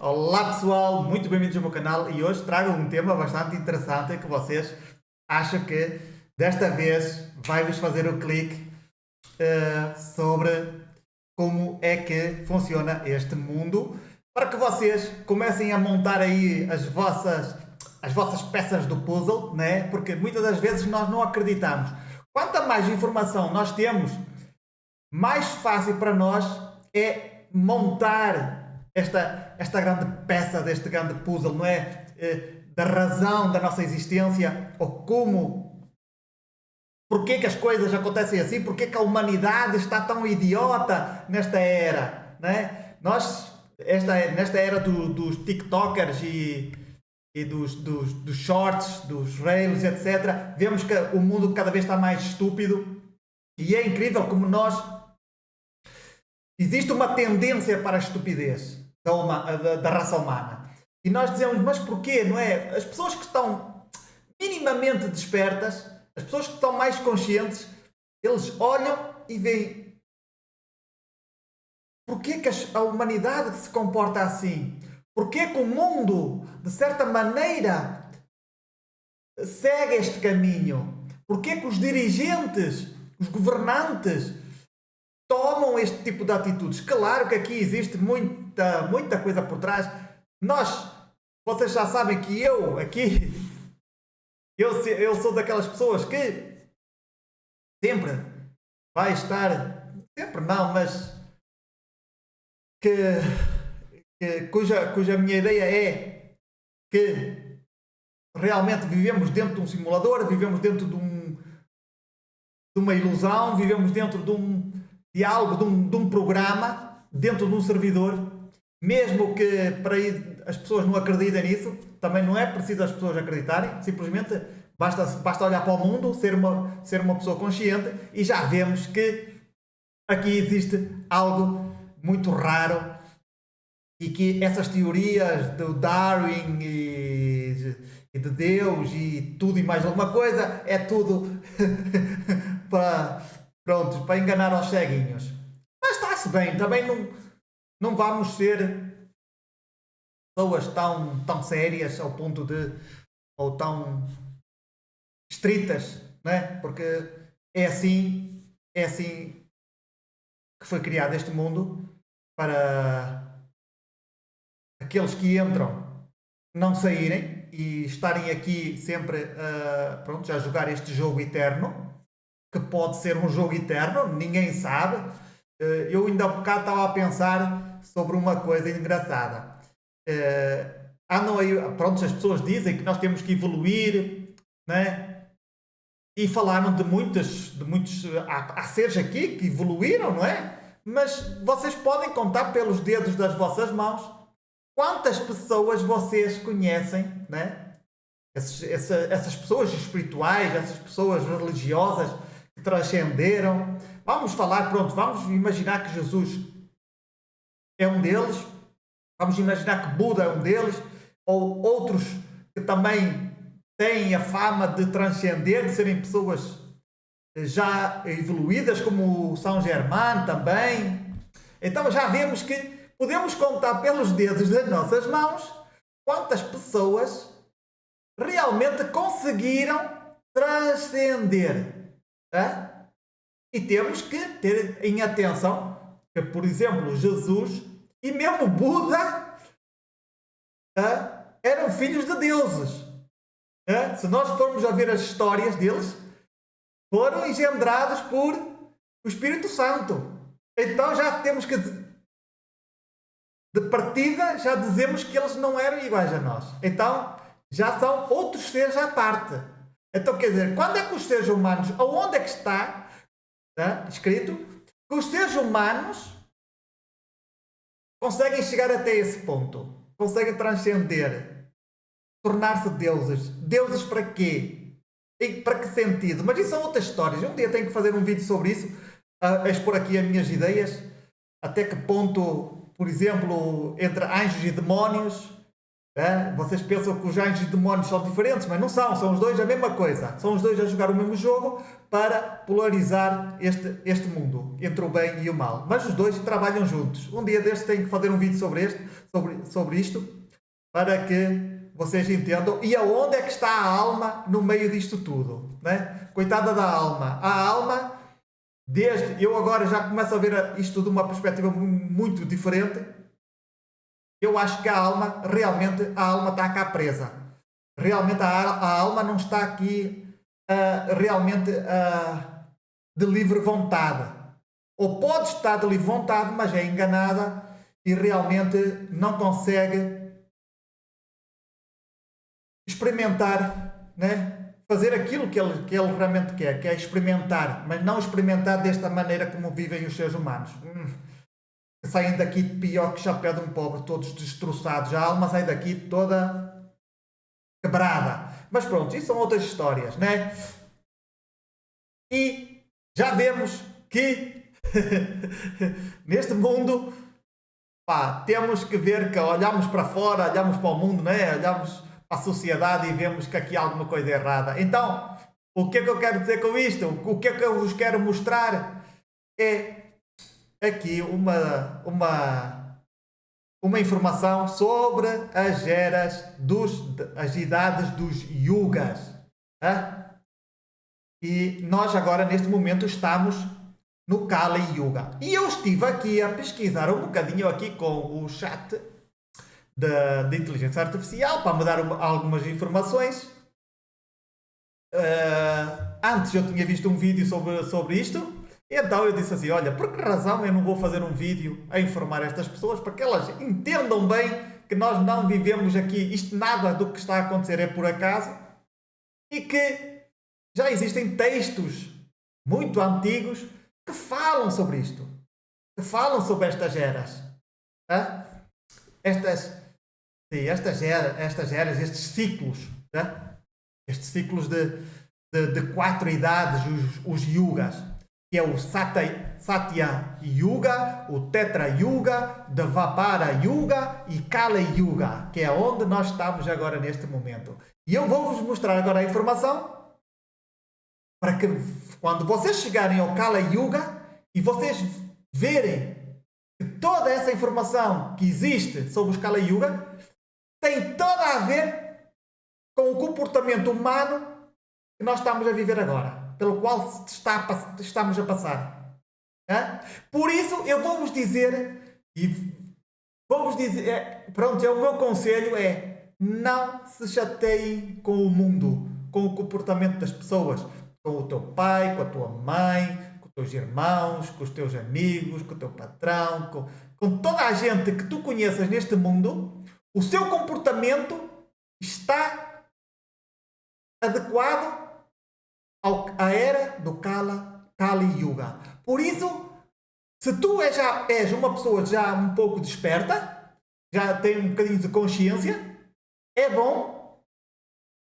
Olá pessoal, muito bem-vindos ao meu canal e hoje trago um tema bastante interessante que vocês acham que desta vez vai-vos fazer o clique sobre como é que funciona este mundo para que vocês comecem a montar aí as vossas peças do puzzle, né? Porque muitas das vezes nós não acreditamos. Quanta mais informação nós temos, mais fácil para nós é montar esta grande peça deste grande puzzle, não é? Da razão da nossa existência, ou como, porque que as coisas acontecem assim, porque que a humanidade está tão idiota nesta era, não é? Nesta era dos TikTokers e dos shorts, dos reels, etc., vemos que o mundo cada vez está mais estúpido e é incrível como existe uma tendência para a estupidez da raça humana. E nós dizemos, mas porquê, não é? As pessoas que estão minimamente despertas, as pessoas que estão mais conscientes, eles olham e veem porquê que a humanidade se comporta assim? Porquê que o mundo, de certa maneira, segue este caminho? Porquê que os dirigentes, os governantes, tomam este tipo de atitudes? Claro que aqui existe muita coisa por trás. Vocês já sabem que eu sou daquelas pessoas que sempre vai estar, sempre não, mas cuja minha ideia é que realmente vivemos dentro de um simulador, vivemos dentro de uma ilusão, vivemos dentro de algo, de um programa, dentro de um servidor, mesmo que para as pessoas não acreditem nisso, também não é preciso as pessoas acreditarem, simplesmente basta olhar para o mundo, ser uma pessoa consciente e já vemos que aqui existe algo muito raro e que essas teorias do Darwin e de Deus e tudo e mais alguma coisa é tudo para enganar aos ceguinhos. Mas está-se bem, também não vamos ser pessoas tão sérias ao ponto ou tão estritas, né? Porque é assim que foi criado este mundo, para aqueles que entram não saírem e estarem aqui sempre a jogar este jogo eterno, que pode ser um jogo eterno, ninguém sabe. Eu ainda há bocado estava a pensar sobre uma coisa engraçada. Andam aí, as pessoas dizem que nós temos que evoluir, né? E falaram de muitos, há seres aqui que evoluíram, não é? Mas vocês podem contar pelos dedos das vossas mãos quantas pessoas vocês conhecem, né? Essas pessoas espirituais, essas pessoas religiosas que transcenderam. Vamos imaginar que Jesus é um deles, vamos imaginar que Buda é um deles, ou outros que também têm a fama de transcender, de serem pessoas já evoluídas, como o São Germain também. Então já vemos que podemos contar pelos dedos das nossas mãos quantas pessoas realmente conseguiram transcender. Tá? E temos que ter em atenção que, por exemplo, Jesus e mesmo Buda eram filhos de deuses. Se nós formos a ver as histórias deles, foram engendrados por o Espírito Santo. Então já temos que, de partida, já dizemos que eles não eram iguais a nós. Então já são outros seres à parte. Então quer dizer, quando é que os seres humanos, aonde é que está escrito que os seres humanos conseguem chegar até esse ponto? Conseguem transcender, tornar-se deuses. Deuses para quê? E para que sentido? Mas isso são outras histórias. Um dia tenho que fazer um vídeo sobre isso, a expor aqui as minhas ideias, até que ponto, por exemplo, entre anjos e demónios, Vocês pensam que os anjos e demónios são diferentes, mas não são. São os dois a mesma coisa. São os dois a jogar o mesmo jogo para polarizar este mundo entre o bem e o mal. Mas os dois trabalham juntos. Um dia destes tenho que fazer um vídeo sobre isto para que vocês entendam. E aonde é que está a alma no meio disto tudo? Né? Coitada da alma. A alma, eu agora já começo a ver isto de uma perspectiva muito diferente. Eu acho que a alma está cá presa. Realmente a alma não está aqui realmente de livre vontade. Ou pode estar de livre vontade, mas é enganada e realmente não consegue experimentar, né? Fazer aquilo que ele realmente quer, que é experimentar, mas não experimentar desta maneira como vivem os seres humanos. Saem daqui pior que chapéu de um pobre, todos destroçados. A alma sai daqui toda quebrada. Mas pronto, isso são outras histórias, né? E já vemos que neste mundo, temos que ver que olhamos para fora, olhamos para o mundo, né? Olhamos para a sociedade e vemos que aqui há alguma coisa errada. Então, o que é que eu quero dizer com isto? O que é que eu vos quero mostrar é aqui uma informação sobre as eras as idades dos yugas. E nós agora neste momento estamos no Kali Yuga. E eu estive aqui a pesquisar um bocadinho aqui com o chat de inteligência artificial para me dar algumas informações. Antes eu tinha visto um vídeo sobre isto. Então eu disse assim, olha, por que razão eu não vou fazer um vídeo a informar estas pessoas para que elas entendam bem que nós não vivemos aqui, isto nada do que está a acontecer é por acaso e que já existem textos muito antigos que falam sobre isto, que falam sobre estas eras. Estas eras, estes ciclos, estes ciclos de 4 idades, os yugas, que é o Satya Yuga, o Tetra Yuga, Dvapara Yuga e Kali Yuga, que é onde nós estamos agora neste momento. E eu vou-vos mostrar agora a informação para que quando vocês chegarem ao Kali Yuga e vocês verem que toda essa informação que existe sobre os Kali Yuga tem toda a ver com o comportamento humano que nós estamos a viver agora, pelo qual estamos a passar. Por isso eu vou-vos dizer, pronto, o meu conselho é: não se chateiem com o mundo, com o comportamento das pessoas, com o teu pai, com a tua mãe, com os teus irmãos, com os teus amigos, com o teu patrão, com toda a gente que tu conheças neste mundo. O seu comportamento está adequado à era do Kali Yuga. Por isso, se tu já és uma pessoa já um pouco desperta, já tem um bocadinho de consciência, é bom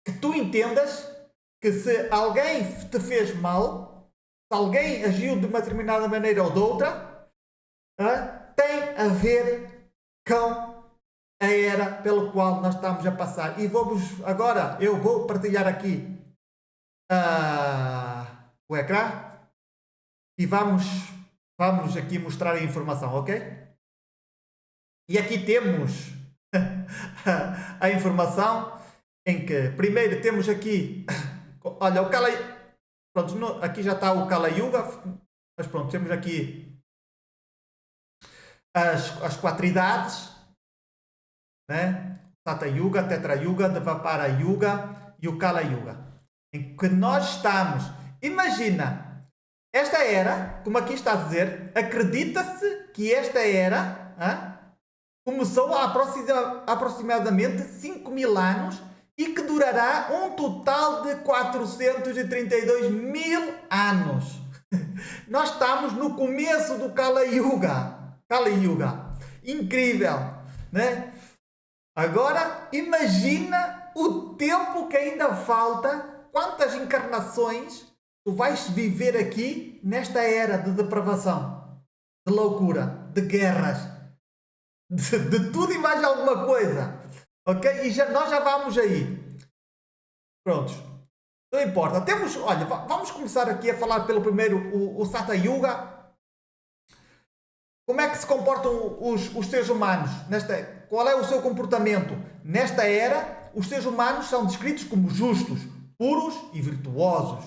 que tu entendas que se alguém te fez mal, se alguém agiu de uma determinada maneira ou de outra, tem a ver com a era pela qual nós estamos a passar. E eu vou partilhar aqui o ecrã e vamos aqui mostrar a informação, ok? E aqui temos a informação em que primeiro temos aqui, olha, o Kali, pronto, aqui já está o Kali Yuga, mas pronto, temos aqui as 4 idades, né? Satya Yuga, Tetra Yuga, Dvapara Yuga e o Kali Yuga, em que nós estamos. Imagina, esta era, como aqui está a dizer, acredita-se que esta era começou há aproximadamente 5.000 anos e que durará um total de 432 mil anos. Nós estamos no começo do Kali Yuga. Incrível, né? Agora imagina o tempo que ainda falta, quantas encarnações tu vais viver aqui nesta era de depravação, de loucura, de guerras, de tudo e mais alguma coisa. Ok? E nós já vamos aí. Prontos. Não importa. Temos, olha, vamos começar aqui a falar pelo primeiro, o Satya Yuga. Como é que se comportam os seres humanos? Qual é o seu comportamento? Nesta era, os seres humanos são descritos como justos, puros e virtuosos.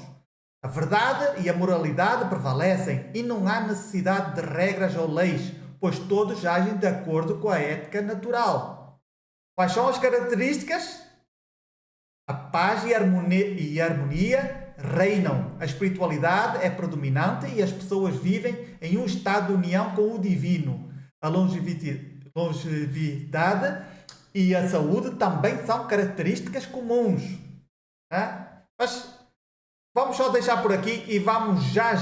A verdade e a moralidade prevalecem e não há necessidade de regras ou leis, pois todos agem de acordo com a ética natural. Quais são as características? A paz e a harmonia reinam. A espiritualidade é predominante e as pessoas vivem em um estado de união com o divino. A longevidade e a saúde também são características comuns. Mas vamos só deixar por aqui e vamos já,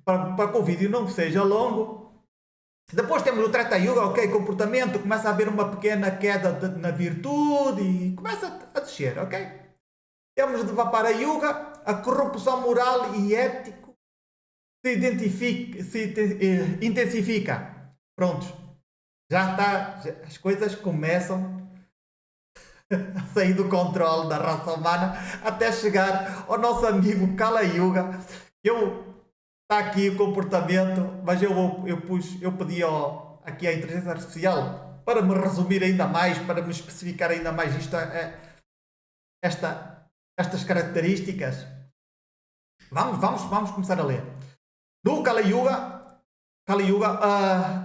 para que o vídeo não seja longo. Depois temos o Treta Yuga, ok, comportamento, começa a haver uma pequena queda na virtude e começa a descer, ok? Temos de Dvapara Yuga, a corrupção moral e ético se intensifica. Prontos, já está, as coisas começam a sair do controle da raça humana até chegar ao nosso amigo Kala Yuga. Está aqui o comportamento, mas eu pedi aqui à inteligência artificial para me resumir ainda mais, para me especificar ainda mais estas características. Vamos começar a ler. No Kali Yuga,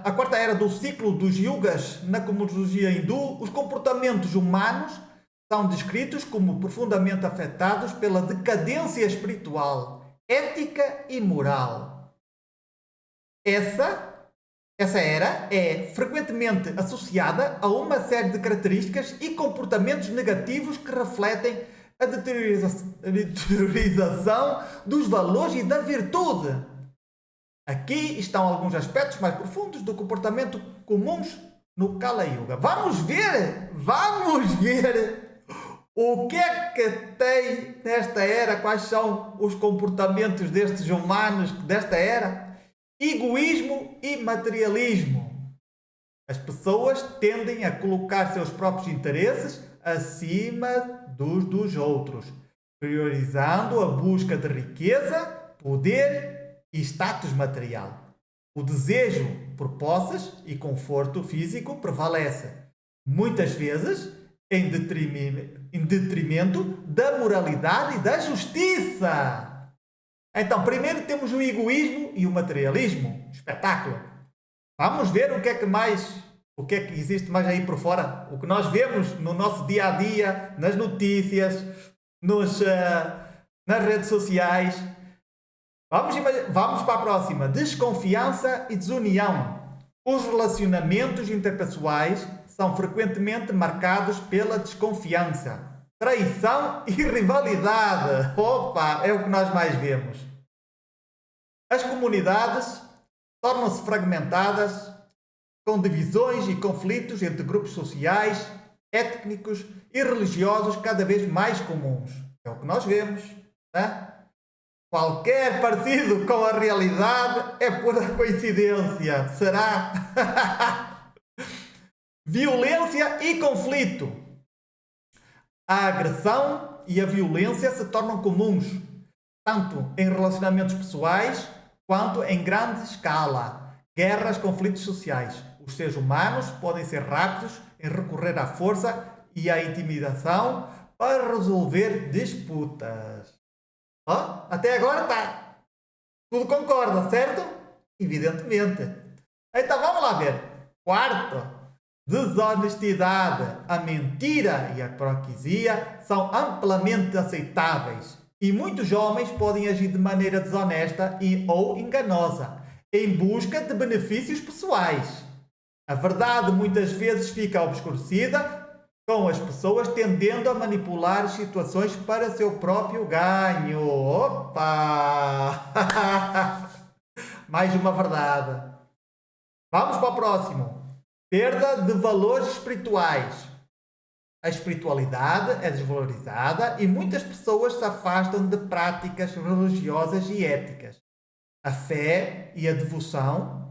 a quarta era do ciclo dos yugas na cosmologia hindu, os comportamentos humanos são descritos como profundamente afetados pela decadência espiritual, ética e moral. Essa era é frequentemente associada a uma série de características e comportamentos negativos que refletem a deterioração dos valores e da virtude. Aqui estão alguns aspectos mais profundos do comportamento comuns no Kala Yuga. Vamos ver o que é que tem nesta era? Quais são os comportamentos destes humanos desta era? Egoísmo e materialismo. As pessoas tendem a colocar seus próprios interesses acima dos outros, priorizando a busca de riqueza, poder e status material. O desejo por posses e conforto físico prevalece, muitas vezes em detrimento da moralidade e da justiça. Então, primeiro temos o egoísmo e o materialismo. Espetáculo. Vamos ver o que é que existe mais aí por fora. O que nós vemos no nosso dia a dia, nas notícias, nas redes sociais. Vamos para a próxima. Desconfiança e desunião. Os relacionamentos interpessoais são frequentemente marcados pela desconfiança, traição e rivalidade. Opa, é o que nós mais vemos. As comunidades tornam-se fragmentadas, com divisões e conflitos entre grupos sociais, étnicos e religiosos cada vez mais comuns. É o que nós vemos, né? Qualquer parecido com a realidade é pura coincidência. Será? Violência e conflito. A agressão e a violência se tornam comuns, tanto em relacionamentos pessoais quanto em grande escala. Guerras, conflitos sociais. Os seres humanos podem ser rápidos em recorrer à força e à intimidação para resolver disputas. Até agora está. Tudo concorda, certo? Evidentemente. Então vamos lá ver. Quarto. Desonestidade. A mentira e a hipocrisia são amplamente aceitáveis e muitos homens podem agir de maneira desonesta ou enganosa em busca de benefícios pessoais. A verdade muitas vezes fica obscurecida, com as pessoas tendendo a manipular situações para seu próprio ganho. Opa! Mais uma verdade. Vamos para o próximo. Perda de valores espirituais. A espiritualidade é desvalorizada e muitas pessoas se afastam de práticas religiosas e éticas. A fé e a devoção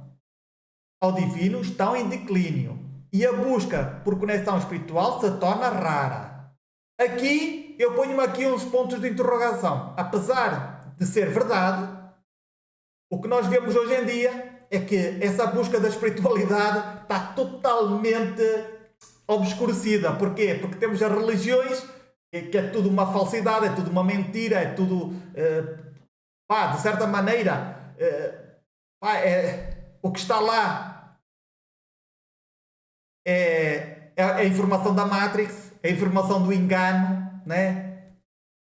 ao divino estão em declínio e a busca por conexão espiritual se torna rara. Aqui eu ponho-me aqui uns pontos de interrogação. Apesar de ser verdade, o que nós vemos hoje em dia é que essa busca da espiritualidade está totalmente obscurecida. Porquê? Porque temos as religiões que é tudo uma falsidade, é tudo uma mentira, é tudo, de certa maneira, o que está lá é a informação da Matrix, é a informação do engano, né?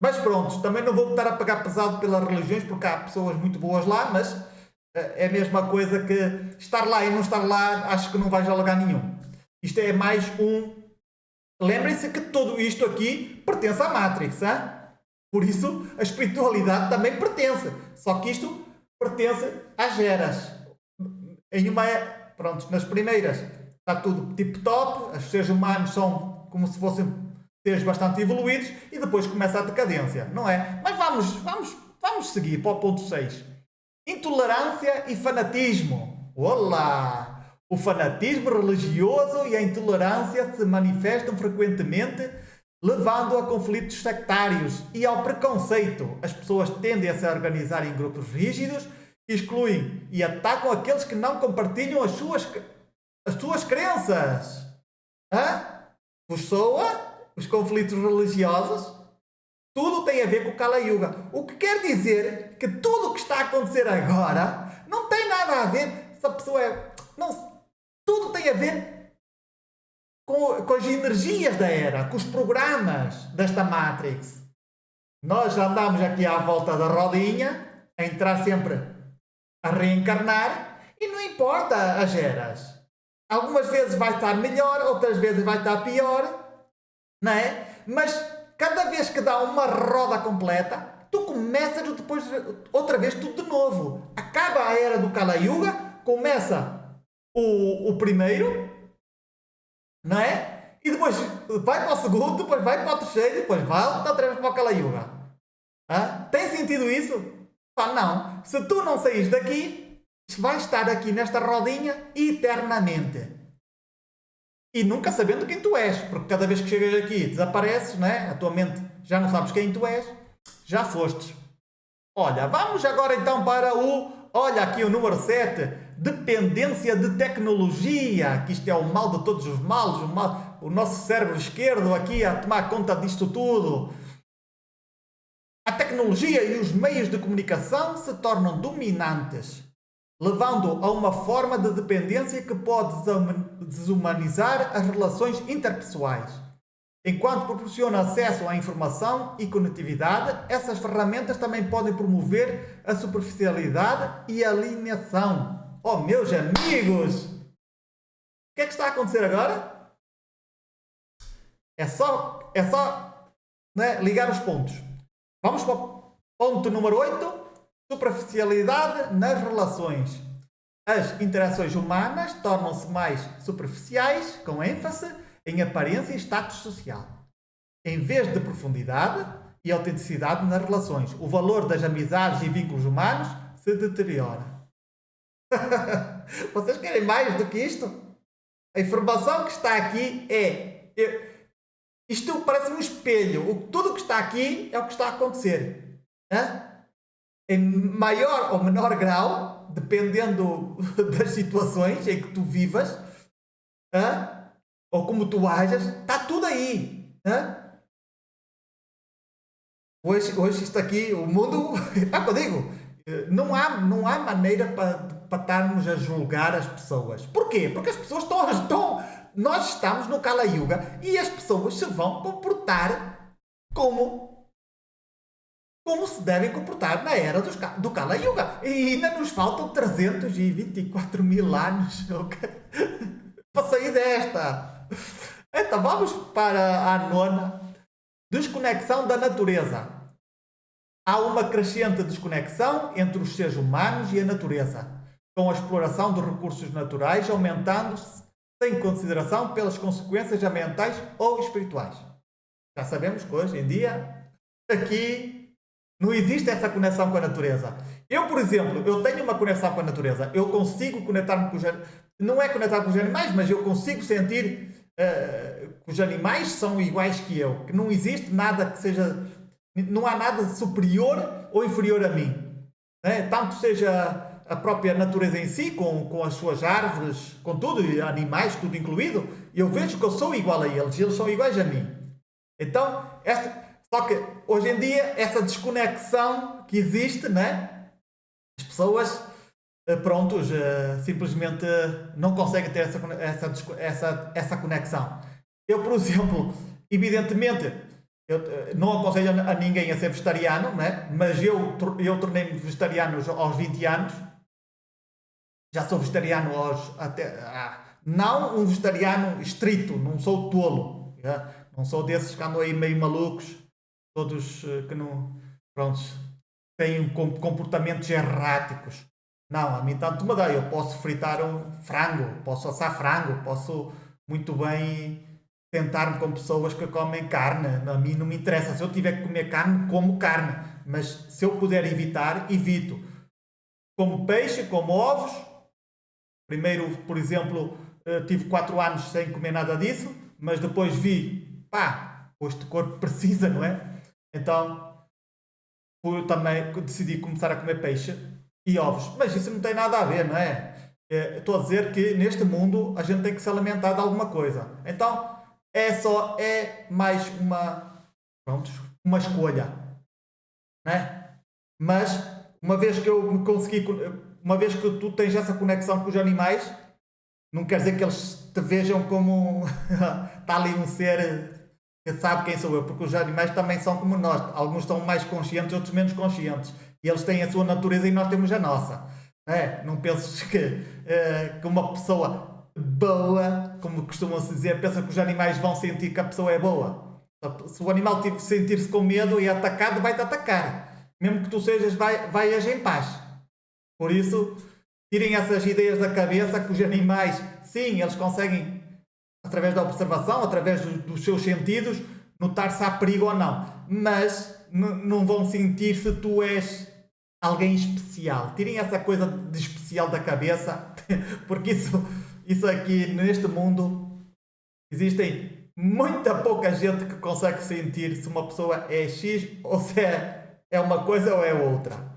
Mas pronto, também não vou estar a pagar pesado pelas religiões, porque há pessoas muito boas lá, mas é a mesma coisa que estar lá e não estar lá, acho que não vais a lugar nenhum. Isto é mais um... Lembrem-se que tudo isto aqui pertence à Matrix, hein? Por isso a espiritualidade também pertence, só que isto pertence às eras. Pronto, nas primeiras está tudo tip-top, os seres humanos são como se fossem seres bastante evoluídos e depois começa a decadência, não é? Mas vamos seguir para o ponto 6. Intolerância e fanatismo. Olá! O fanatismo religioso e a intolerância se manifestam frequentemente, levando a conflitos sectários e ao preconceito. As pessoas tendem a se organizar em grupos rígidos, excluem e atacam aqueles que não compartilham as suas crenças. Vos soa? Os conflitos religiosos? Tudo tem a ver com o Kali Yuga. O que quer dizer que tudo o que está a acontecer agora não tem nada a ver se a pessoa é... Não, tudo tem a ver com as energias da era, com os programas desta Matrix. Nós andamos aqui à volta da rodinha, a entrar sempre a reencarnar, e não importa as eras. Algumas vezes vai estar melhor, outras vezes vai estar pior, não é? Mas cada vez que dá uma roda completa, tu começas depois outra vez tudo de novo. Acaba a era do Kali Yuga, começa o primeiro, não é? E depois vai para o segundo, depois vai para o terceiro, depois vai outra vez para o Kali Yuga. Tem sentido isso? Não. Se tu não saís daqui, vais estar aqui nesta rodinha eternamente. E nunca sabendo quem tu és, porque cada vez que chegas aqui desapareces, não é? A tua mente já não sabes quem tu és, já fostes. Olha, vamos agora então para olha aqui o número 7, dependência de tecnologia, que isto é o mal de todos os males, o nosso cérebro esquerdo aqui a tomar conta disto tudo. A tecnologia e os meios de comunicação se tornam dominantes, levando a uma forma de dependência que pode desumanizar as relações interpessoais. Enquanto proporciona acesso à informação e conectividade, essas ferramentas também podem promover a superficialidade e a alienação. Oh, meus amigos! O que é que está a acontecer agora? É só né, ligar os pontos. Vamos para o ponto número 8. Superficialidade nas relações. As interações humanas tornam-se mais superficiais, com ênfase em aparência e status social, em vez de profundidade e autenticidade nas relações. O valor das amizades e vínculos humanos se deteriora. Vocês querem mais do que isto? A informação que está aqui isto parece um espelho. Tudo o que está aqui é o que está a acontecer. Em maior ou menor grau, dependendo das situações em que tu vivas, ou como tu ajas, está tudo aí. Hoje isto aqui, o mundo, eu digo, não há maneira para estarmos a julgar as pessoas. Porquê? Porque as pessoas nós estamos no Kali Yuga e as pessoas se vão comportar como se devem comportar na era do Kali Yuga. E ainda nos faltam 324 mil anos para sair desta. Então vamos para a 9ª. Desconexão da natureza. Há uma crescente desconexão entre os seres humanos e a natureza, com a exploração dos recursos naturais aumentando-se sem consideração pelas consequências ambientais ou espirituais. Já sabemos que hoje em dia aqui não existe essa conexão com a natureza. Eu, por exemplo, eu tenho uma conexão com a natureza. Eu consigo conectar-me com não é conectado com os animais, mas eu consigo sentir que os animais são iguais que eu, que não existe nada que seja, não há nada superior ou inferior a mim, né? Tanto seja a própria natureza em si, com as suas árvores, com tudo, e animais, tudo incluído, eu vejo que eu sou igual a eles, e eles são iguais a mim. Então, só que hoje em dia, essa desconexão que existe, né? As pessoas, prontos, simplesmente não conseguem ter essa conexão. Eu, por exemplo, evidentemente, eu não aconselho a ninguém a ser vegetariano, né? Mas eu tornei-me vegetariano aos 20 anos. Já sou vegetariano não um vegetariano estrito, não sou tolo. Já? Não sou desses que andam aí meio malucos, todos que não, prontos, têm comportamentos erráticos. Não, a mim tanto me dá. Eu posso fritar um frango, posso assar frango, posso muito bem sentar-me com pessoas que comem carne. A mim não me interessa. Se eu tiver que comer carne, como carne. Mas se eu puder evitar, evito. Como peixe, como ovos. Primeiro, por exemplo, tive 4 anos sem comer nada disso, mas depois vi, pá, este corpo precisa, não é? Então, eu também decidi começar a comer peixe e ovos. Mas isso não tem nada a ver, não é? Estou a dizer que neste mundo a gente tem que se alimentar de alguma coisa. Então, é mais pronto, uma escolha, né? Mas uma vez que eu me consegui, uma vez que tu tens essa conexão com os animais, não quer dizer que eles te vejam como está ali um ser que sabe quem sou eu, porque os animais também são como nós. Alguns são mais conscientes, outros menos conscientes. E eles têm a sua natureza e nós temos a nossa. Não penses que uma pessoa boa, como costumam-se dizer, pensa que os animais vão sentir que a pessoa é boa. Se o animal sentir-se com medo e atacado, vai-te atacar. Mesmo que tu sejas, vai agir em paz. Por isso, tirem essas ideias da cabeça que os animais, sim, eles conseguem, através da observação, através dos seus sentidos, notar se há perigo ou não. Mas não vão sentir se tu és alguém especial. Tirem essa coisa de especial da cabeça, porque isso aqui, neste mundo, existem muita pouca gente que consegue sentir se uma pessoa é X ou se é uma coisa ou é outra.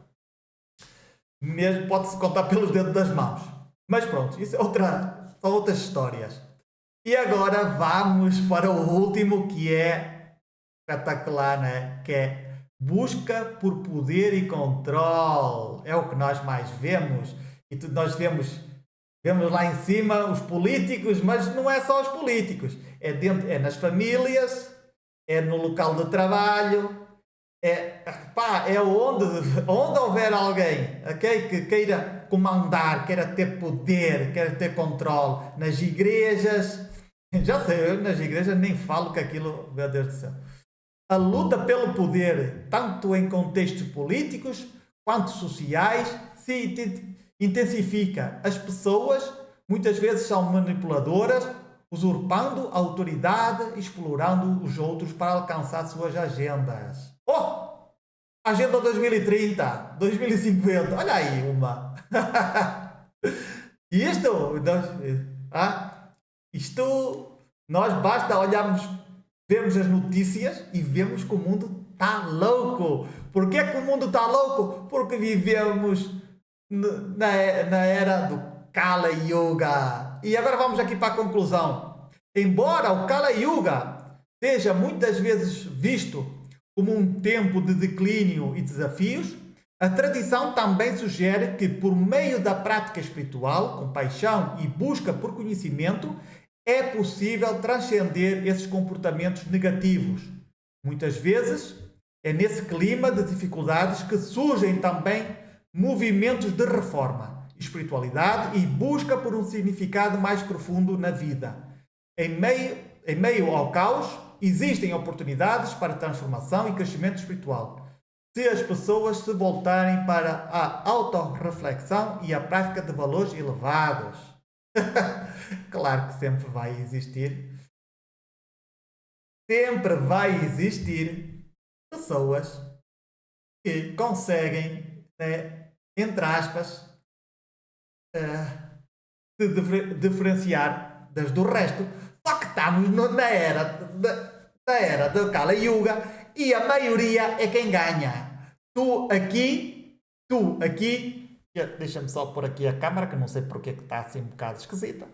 Mesmo pode-se contar pelos dedos das mãos. Mas pronto, isso são outras histórias. E agora vamos para o último, que é espetacular, né? Que é busca por poder e controle. É o que nós mais vemos. E nós vemos lá em cima os políticos, mas não é só os políticos. É nas famílias, é no local de trabalho, é onde houver alguém, okay, que queira comandar, queira ter poder, queira ter controle. Nas igrejas, já sei, eu nas igrejas nem falo que aquilo, meu Deus do céu. A luta pelo poder, tanto em contextos políticos quanto sociais, se intensifica. As pessoas muitas vezes são manipuladoras, usurpando a autoridade, explorando os outros para alcançar suas agendas. Agenda 2030, 2050, olha aí uma. Nós basta olharmos, vemos as notícias e vemos que o mundo está louco. Porquê que o mundo está louco? Porque vivemos na era do Kala Yuga. E agora vamos aqui para a conclusão. Embora o Kala Yuga seja muitas vezes visto como um tempo de declínio e desafios, a tradição também sugere que, por meio da prática espiritual, compaixão e busca por conhecimento, é possível transcender esses comportamentos negativos. Muitas vezes, é nesse clima de dificuldades que surgem também movimentos de reforma, espiritualidade e busca por um significado mais profundo na vida. Em meio ao caos, existem oportunidades para transformação e crescimento espiritual, se as pessoas se voltarem para a autorreflexão e a prática de valores elevados. Claro que sempre vai existir pessoas que conseguem, né, entre aspas, diferenciar das do resto. Só que estamos na era do Kali Yuga e a maioria é quem ganha. Tu aqui, deixa-me só pôr aqui a câmera, que não sei porque é que está assim um bocado esquisita.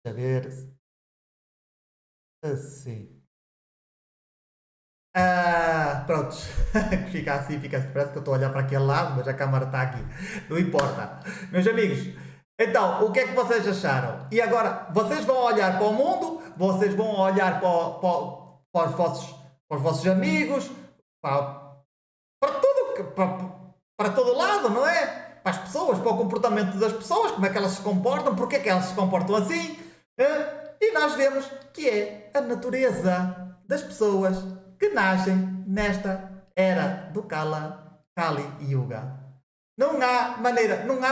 Deixa ver. Assim. Pronto, fica assim, parece que eu estou a olhar para aquele lado, mas a câmara está aqui. Não importa. Meus amigos, então, o que é que vocês acharam? E agora, vocês vão olhar para o mundo, vocês vão olhar para os vossos amigos, para tudo, para todo lado, não é? Para as pessoas, para o comportamento das pessoas, como é que elas se comportam, porque é que elas se comportam assim. E nós vemos que é a natureza das pessoas que nascem nesta era do Kali Yuga. Não há maneira, não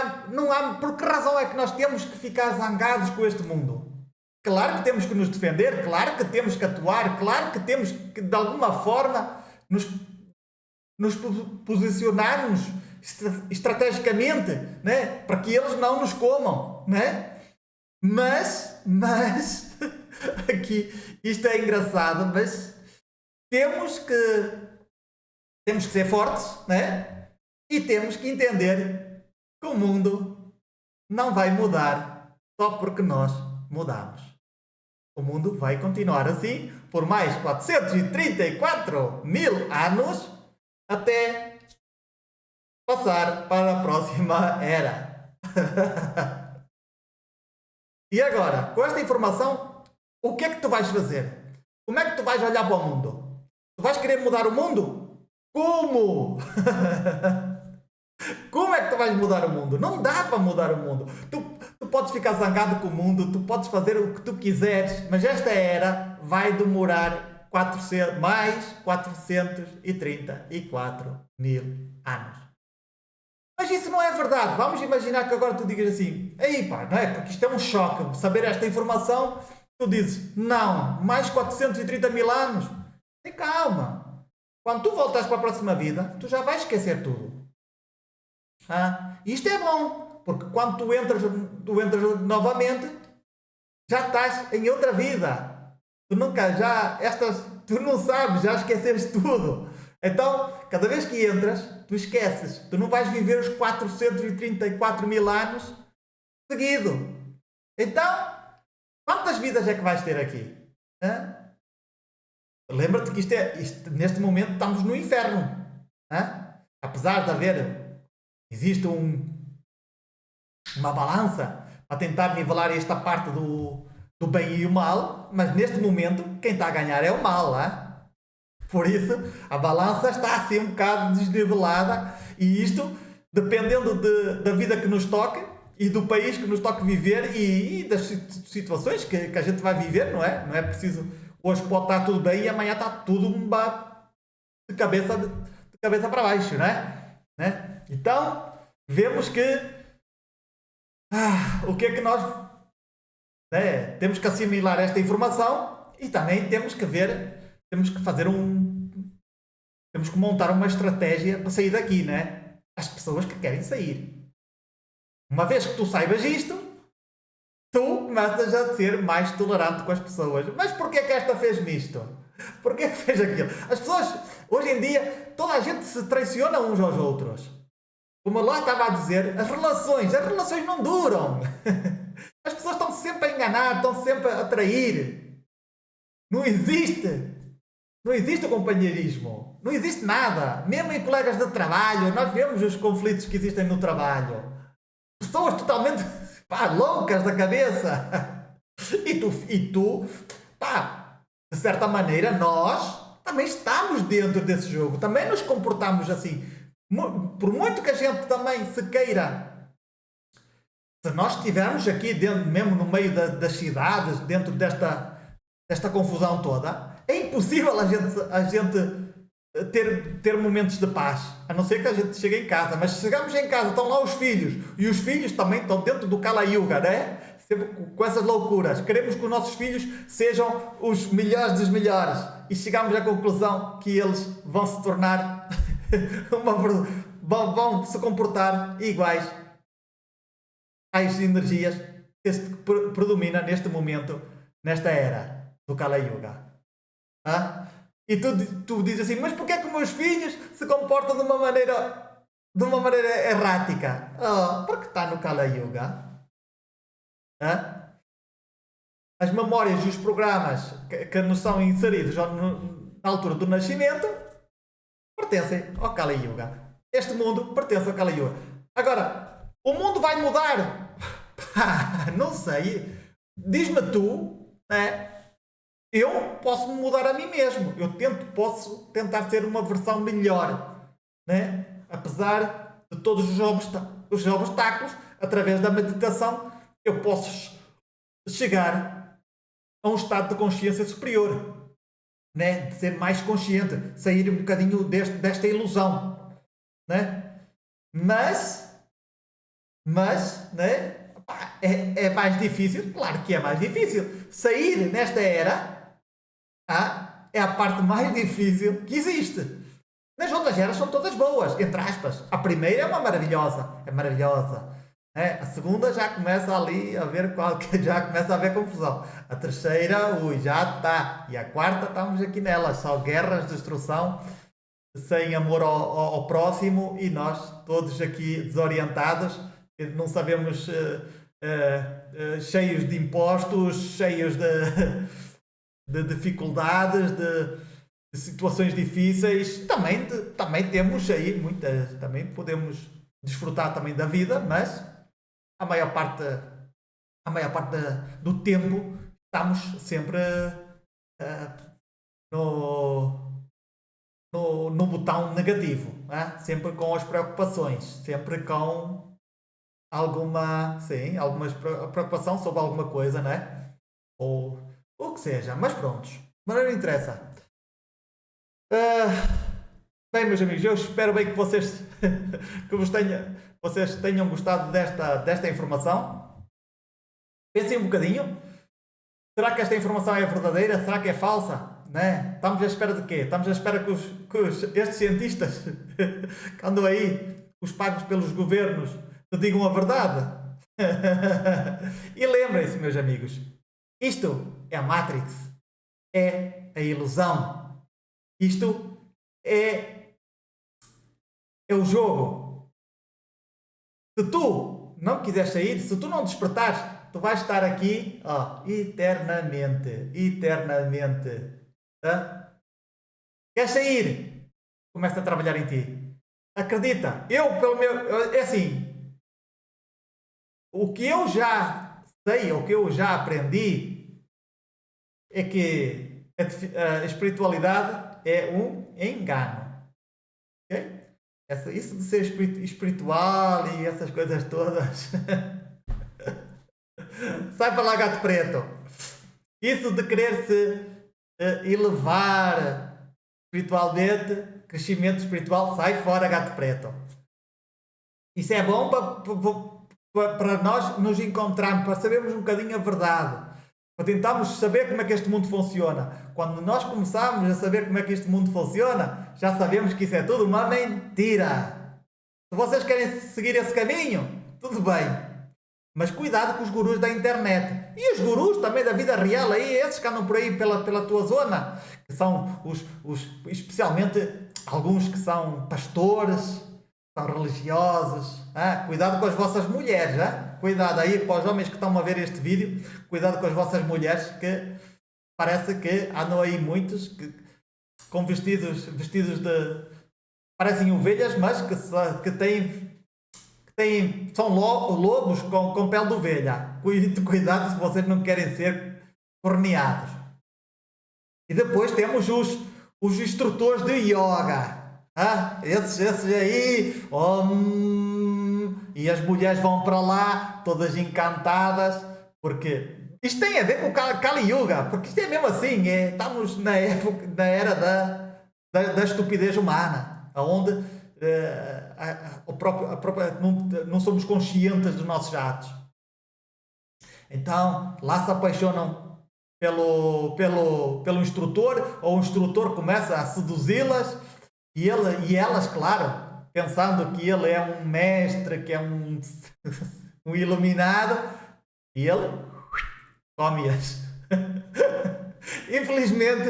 há. Por que razão é que nós temos que ficar zangados com este mundo? Claro que temos que nos defender, claro que temos que atuar, claro que temos que, de alguma forma, nos posicionarmos estrategicamente, né? Para que eles não nos comam, né? Mas, aqui, isto é engraçado, mas temos que ser fortes, né? E temos que entender que o mundo não vai mudar só porque nós mudamos. O mundo vai continuar assim por mais 434 mil anos até passar para a próxima era. E agora, com esta informação, o que é que tu vais fazer? Como é que tu vais olhar para o mundo? Tu vais querer mudar o mundo? Como? Como é que tu vais mudar o mundo? Não dá para mudar o mundo. Tu podes ficar zangado com o mundo, tu podes fazer o que tu quiseres, mas esta era vai demorar mais 434 mil anos. Mas isso não é verdade. Vamos imaginar que agora tu digas assim, ei pá, não é? Porque isto é um choque. Saber esta informação, tu dizes, não, mais 430 mil anos. Tem calma. Quando tu voltares para a próxima vida, tu já vais esquecer tudo. Isto é bom, porque quando tu entras novamente, já estás em outra vida. Tu não sabes, já esqueceste tudo. Então, cada vez que entras, tu esqueces. Tu não vais viver os 434 mil anos seguido. Então, quantas vidas é que vais ter aqui? Lembra-te que isto, neste momento estamos no inferno. Apesar de existe uma balança para tentar nivelar esta parte do bem e o mal, mas neste momento quem está a ganhar é o mal. Por isso, a balança está assim um bocado desnivelada e isto, dependendo da vida que nos toque e do país que nos toque viver e das situações que a gente vai viver, não é? Não é preciso, hoje pode estar tudo bem e amanhã está tudo de cabeça para baixo, não é? Né? Então, vemos que o que é que nós temos que assimilar esta informação e também temos que fazer temos que montar uma estratégia para sair daqui, né? As pessoas que querem sair. Uma vez que tu saibas isto, tu começas a ser mais tolerante com as pessoas. Mas porquê que esta fez-me isto? Porquê que fez aquilo? As pessoas, hoje em dia, toda a gente se traiciona uns aos outros. Como eu lá estava a dizer, as relações não duram. As pessoas estão sempre a enganar, estão sempre a trair. Não existe o companheirismo. Não existe nada. Mesmo em colegas de trabalho, nós vemos os conflitos que existem no trabalho. Pessoas totalmente loucas da cabeça. E tu, de certa maneira, nós também estamos dentro desse jogo. Também nos comportamos assim. Por muito que a gente também se queira, se nós estivermos aqui dentro, mesmo no meio das cidades, dentro desta confusão toda, é impossível a gente ter momentos de paz, a não ser que a gente chegue em casa. Mas se chegamos em casa, estão lá os filhos, e os filhos também estão dentro do Kali Yuga, né? Sempre com essas loucuras. Queremos que os nossos filhos sejam os melhores dos melhores, e chegamos à conclusão que eles vão se tornar vão se comportar iguais as energias que predomina neste momento, nesta era do Kali Yuga. E tu dizes assim, mas porquê é que os meus filhos se comportam de uma maneira errática? Porque está no Kali Yuga. As memórias e os programas que nos são inseridos na altura do nascimento pertencem ao Kali Yuga. Este mundo pertence ao Kali Yuga. Agora, o mundo vai mudar? Não sei. Diz-me tu, né? Eu posso mudar a mim mesmo. Posso tentar ser uma versão melhor, né? Apesar de todos os obstáculos, através da meditação, eu posso chegar a um estado de consciência superior, né? De ser mais consciente, sair um bocadinho desta ilusão, né? Mas, né? É mais difícil, claro que é mais difícil. Sair nesta era é a parte mais difícil que existe. Nas outras eras são todas boas, entre aspas. A primeira é maravilhosa. A segunda já começa ali a ver já começa a haver confusão. A terceira, já está. E a quarta, estamos aqui nela. Só guerras, destruição, sem amor ao próximo e nós todos aqui desorientados, não sabemos, cheios de impostos, cheios de dificuldades, de situações difíceis. Também temos aí muitas, também podemos desfrutar também da vida, mas a maior parte do tempo estamos sempre no botão negativo, sempre com as preocupações, sempre com alguma preocupação sobre alguma coisa, né? Ou o que seja, mas pronto, mas não interessa. Bem, meus amigos, eu espero bem que vocês tenham gostado desta informação. Pensem um bocadinho. Será que esta informação é verdadeira? Será que é falsa? Né? Estamos à espera de quê? Estamos à espera que estes cientistas que andam aí, os pagos pelos governos, te digam a verdade? E lembrem-se, meus amigos, isto é a Matrix, é a ilusão, isto é o jogo. Se tu não quiseres sair, se tu não despertares, tu vais estar aqui eternamente. Queres sair? Começa a trabalhar em ti. Acredita, é assim, o que eu já sei, o que eu já aprendi é que a espiritualidade é um engano. Okay? Isso de ser espiritual e essas coisas todas sai para lá, gato preto. Isso de querer se elevar espiritualmente, crescimento espiritual, sai fora, gato preto. Isso é bom para nós nos encontrarmos, para sabermos um bocadinho a verdade, para tentarmos saber como é que este mundo funciona. Quando nós começarmos a saber como é que este mundo funciona, já sabemos que isso é tudo uma mentira. Se vocês querem seguir esse caminho, tudo bem. Mas cuidado com os gurus da internet. E os gurus também da vida real, aí, esses que andam por aí pela tua zona, que são especialmente alguns que são pastores, são religiosos. Cuidado com as vossas mulheres. Cuidado aí para os homens que estão a ver este vídeo. Cuidado com as vossas mulheres, que parece que andam aí muitos com vestidos de... parecem ovelhas, mas são lobos com pele de ovelha. Cuidado se vocês não querem ser corneados. E depois temos os instrutores de yoga. Esses aí, e as mulheres vão para lá todas encantadas, porque isto tem a ver com o Kali Yuga, porque isto é mesmo assim, estamos na era da estupidez humana, onde não somos conscientes dos nossos atos. Então lá se apaixonam pelo instrutor, ou o instrutor começa a seduzi-las e elas, claro, pensando que ele é um mestre, que é um um iluminado, e ele come-as. Infelizmente,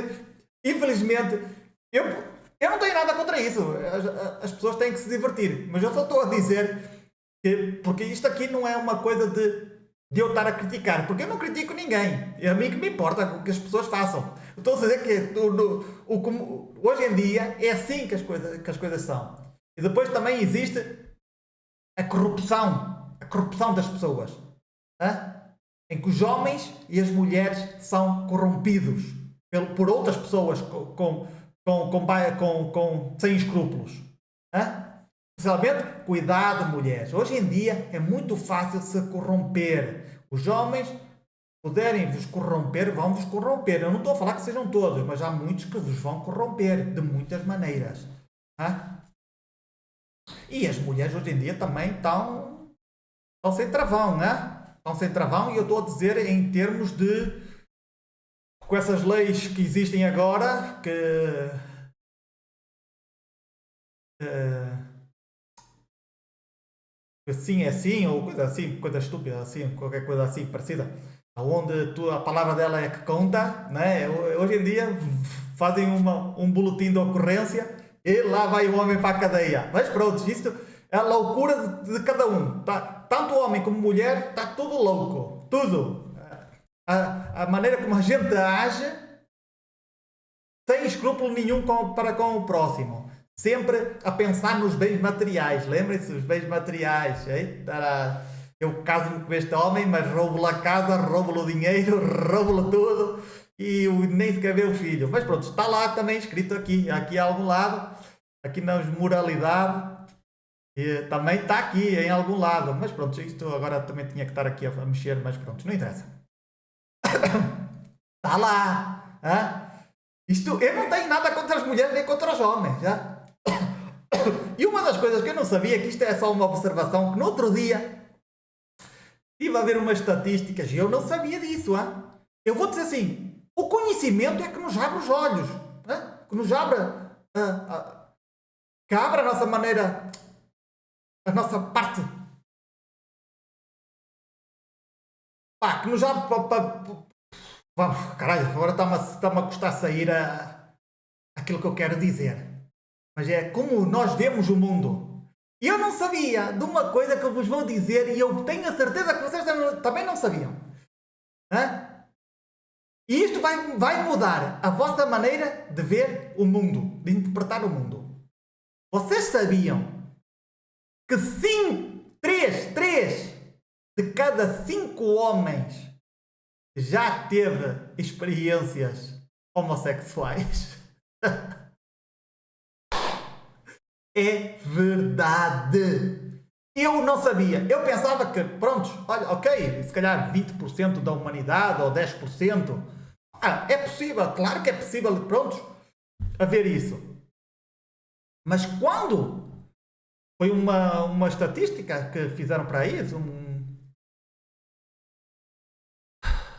eu não tenho nada contra isso. As pessoas têm que se divertir. Mas eu só estou a dizer que, porque isto aqui não é uma coisa de eu estar a criticar, porque eu não critico ninguém. É a mim que me importa o que as pessoas façam. Estou a dizer que hoje em dia é assim que as coisas são. E depois também existe a corrupção das pessoas. Hã? Em que os homens e as mulheres são corrompidos por outras pessoas sem escrúpulos. Hã? Especialmente, cuidado, mulheres. Hoje em dia é muito fácil se corromper. Os homens puderem vos corromper, vão vos corromper. Eu não estou a falar que sejam todos, mas há muitos que vos vão corromper de muitas maneiras. Hã? E as mulheres hoje em dia também estão sem travão, né? Estão sem travão, e eu estou a dizer em termos de, com essas leis que existem agora, que assim é assim, ou coisa assim, coisa estúpida assim, qualquer coisa assim parecida, onde a palavra dela é que conta, né? Hoje em dia fazem um boletim de ocorrência e lá vai o homem para a cadeia. Mas pronto, isto é a loucura de cada um. Tá? Tanto homem como mulher, está tudo louco. Tudo. A maneira como a gente age, sem escrúpulo nenhum para com o próximo. Sempre a pensar nos bens materiais. Lembrem-se, os bens materiais. Eu caso-me com este homem, mas roubo-lhe a casa, roubo-lhe o dinheiro, roubo-lhe tudo e nem sequer vê o filho. Mas pronto, está lá também escrito aqui a algum lado, aqui na moralidade. E também está aqui em algum lado, mas pronto, isto agora também tinha que estar aqui a mexer, mas pronto, não interessa. Está lá. Isto, eu não tenho nada contra as mulheres nem contra os homens. Já? E uma das coisas que eu não sabia, que isto é só uma observação, que no outro dia estive a ver umas estatísticas e eu não sabia disso. Eu vou dizer assim, o conhecimento é que nos abre os olhos, que nos abre, que abre a nossa maneira, a nossa parte, que nos abre caralho, agora está-me a custar sair aquilo que eu quero dizer, mas é como nós vemos o mundo. E eu não sabia de uma coisa que eu vos vou dizer, e eu tenho a certeza que vocês também não sabiam. E isto vai mudar a vossa maneira de ver o mundo, de interpretar o mundo. Vocês sabiam que 3 de cada 5 homens já teve experiências homossexuais? É verdade. Eu não sabia. Eu pensava que, pronto, olha, ok, se calhar 20% da humanidade ou 10%. É possível, claro que é possível, pronto, haver isso. Mas quando foi uma estatística que fizeram para isso,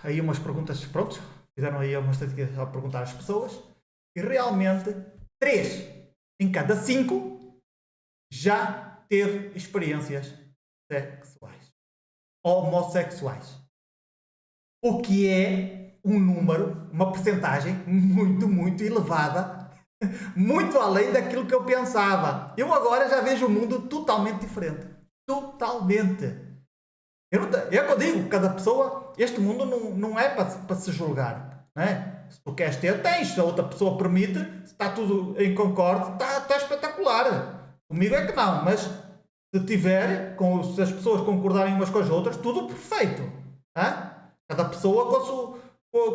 aí umas perguntas, pronto, fizeram aí uma estatística a perguntar às pessoas, e realmente 3 em cada 5 já teve experiências sexuais, homossexuais. O que é um número, uma percentagem muito, muito elevada, muito além daquilo que eu pensava. Eu agora já vejo o mundo totalmente diferente. Totalmente. É o que eu digo, cada pessoa, este mundo não é para se julgar. Não é? Se tu queres ter, tens. Se a outra pessoa permite, se está tudo em concorde, está espetacular. Comigo é que não, mas se tiver, se as pessoas concordarem umas com as outras, tudo perfeito. Cada pessoa com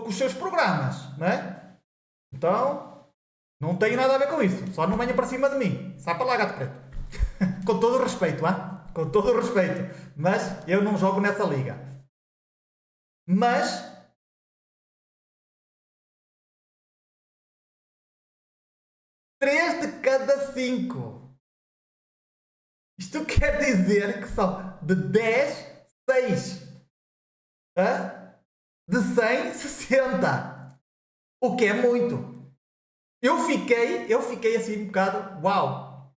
os seus programas, não é? Então, não tem nada a ver com isso. Só não venha para cima de mim. Sai para lá, gato preto. Com todo o respeito, com todo o respeito. Mas eu não jogo nessa liga. Mas 3 de cada 5. Isto quer dizer que são de 10, 6. De 100, 60. O que é muito. Eu fiquei assim um bocado, uau,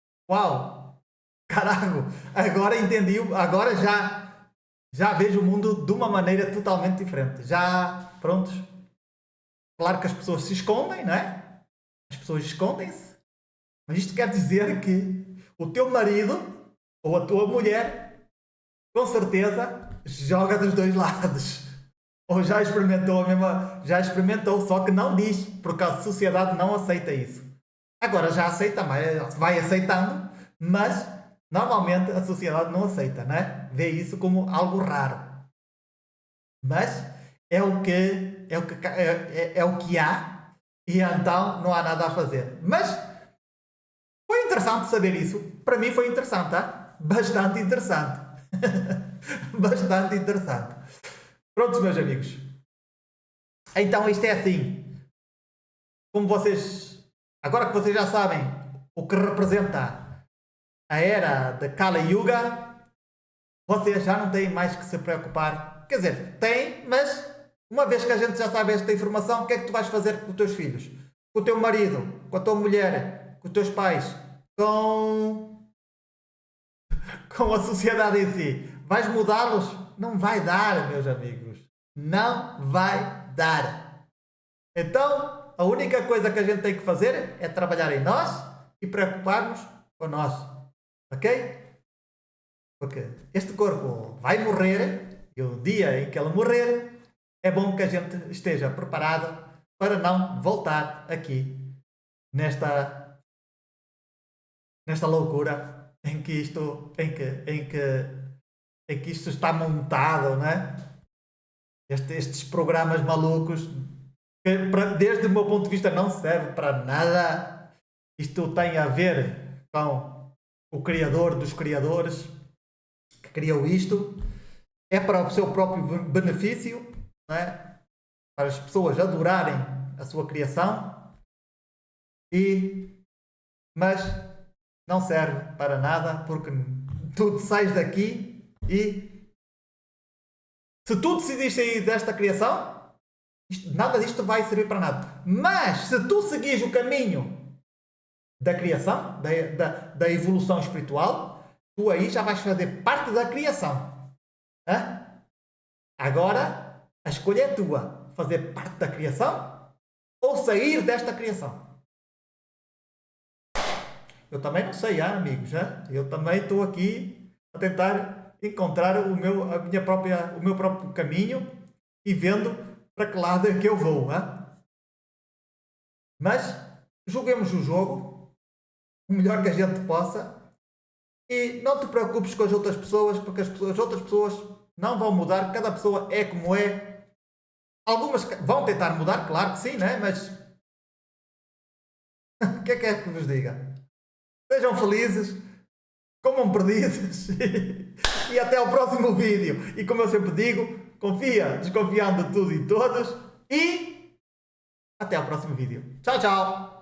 caralho, agora entendi, agora já já vejo o mundo de uma maneira totalmente diferente. Já, prontos, claro que as pessoas se escondem, não é? As pessoas escondem-se, mas isto quer dizer que o teu marido ou a tua mulher, com certeza, joga dos dois lados. Ou já experimentou a mesma, já experimentou, só que não diz, porque a sociedade não aceita isso. Agora já aceita, mas vai aceitando, mas normalmente a sociedade não aceita, né? Vê isso como algo raro. Mas é o que há e então não há nada a fazer. Mas foi interessante saber isso. Para mim foi interessante, tá? Bastante interessante. Bastante interessante. Prontos, meus amigos. Então isto é assim. Como vocês, agora que vocês já sabem o que representa a era da Kali Yuga, vocês já não têm mais que se preocupar. Quer dizer, têm, mas uma vez que a gente já sabe esta informação, o que é que tu vais fazer com os teus filhos? Com o teu marido, com a tua mulher, com os teus pais, com, com a sociedade em si? Vais mudá-los? Não vai dar, meus amigos. Não vai dar. Então, a única coisa que a gente tem que fazer é trabalhar em nós e preocupar-nos com nós. Ok? Porque este corpo vai morrer e o dia em que ele morrer é bom que a gente esteja preparado para não voltar aqui nesta loucura em que isto está montado, né? Estes programas malucos que, desde o meu ponto de vista, não serve para nada. Isto tem a ver com o criador dos criadores que criou isto. É para o seu próprio benefício, não é? Para as pessoas adorarem a sua criação, mas não serve para nada, porque tu sais daqui e se tu decidires sair desta criação, nada disto vai servir para nada. Mas se tu seguires o caminho da criação, da evolução espiritual, tu aí já vais fazer parte da criação. Hã? Agora a escolha é tua, fazer parte da criação ou sair desta criação. Eu também não sei, amigos. Eu também estou aqui a tentar encontrar o meu próprio caminho e vendo para que lado é que eu vou. Mas joguemos o jogo o melhor que a gente possa e não te preocupes com as outras pessoas, porque as outras pessoas não vão mudar. Cada pessoa é como é. Algumas vão tentar mudar, claro que sim, né? Mas o que é que vos diga? Sejam felizes, comam perdizes e até ao próximo vídeo. E como eu sempre digo, confia, desconfiando de tudo e todos e até ao próximo vídeo. Tchau, tchau!